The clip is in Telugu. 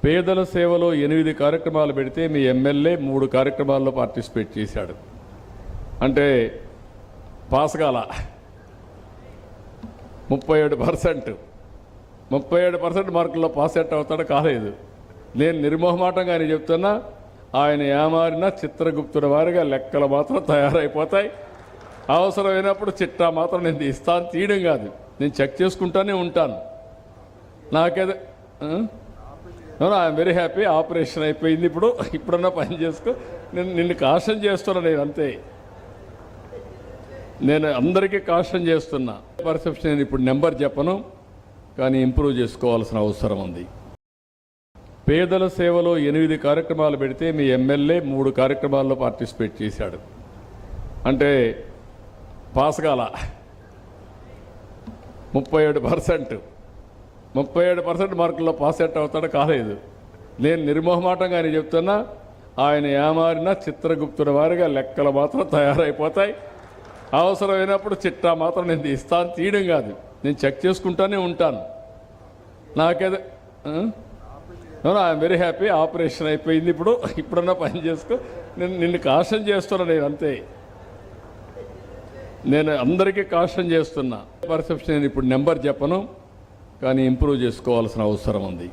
పేదల సేవలో 8 కార్యక్రమాలు పెడితే మీ ఎమ్మెల్యే 3 కార్యక్రమాల్లో పార్టిసిపేట్ చేశాడు. అంటే పాస్ కాల 37% మార్కుల్లో పాస్ ఎట్ అవుతాడు, కాలేదు. నేను నిర్మోహమాటంగా అని చెప్తున్నా, ఆయన ఏమారిన చిత్రగుప్తుడి వారిగా లెక్కలు మాత్రం తయారైపోతాయి. అవసరమైనప్పుడు చిట్టా మాత్రం నేను ఇస్తాను, తీయడం కాదు, నేను చెక్ చేసుకుంటానే ఉంటాను. నాకేదో ఐఎమ్ వెరీ హ్యాపీ, ఆపరేషన్ అయిపోయింది, ఇప్పుడన్నా పని చేసుకో, నిన్ను కాషన్ చేస్తున్నా, నేను అంతే, నేను అందరికీ కాషన్ చేస్తున్నా. పర్సెప్షన్ నేను ఇప్పుడు నెంబర్ చెప్పను, కానీ ఇంప్రూవ్ చేసుకోవాల్సిన అవసరం ఉంది. పేదల సేవలో 8 కార్యక్రమాలు పెడితే మీ ఎమ్మెల్యే 3 కార్యక్రమాల్లో పార్టిసిపేట్ చేశాడు. అంటే పాస్ కాల 37% మార్కుల్లో పాస్ ఎట్ అవుతాడు, కాలేదు. నేను నిర్మోహమాటంగా అని చెప్తున్నా, ఆయన ఏమారిన చిత్రగుప్తుడి వారిగా లెక్కలు మాత్రం తయారైపోతాయి. అవసరమైనప్పుడు చిట్టా మాత్రం నేను ఇస్తాను, తీయడం కాదు, నేను చెక్ చేసుకుంటానే ఉంటాను. నాకేదో ఐఎమ్ వెరీ హ్యాపీ, ఆపరేషన్ అయిపోయింది, ఇప్పుడన్నా పని చేసుకో, నిన్ను కాషన్ చేస్తున్నా, నేను అంతే, నేను అందరికీ కాషన్ చేస్తున్నా. పర్సెప్షన్ నేను ఇప్పుడు నెంబర్ చెప్పను, కానీ ఇంప్రూవ్ చేసుకోవాల్సిన అవసరం ఉంది.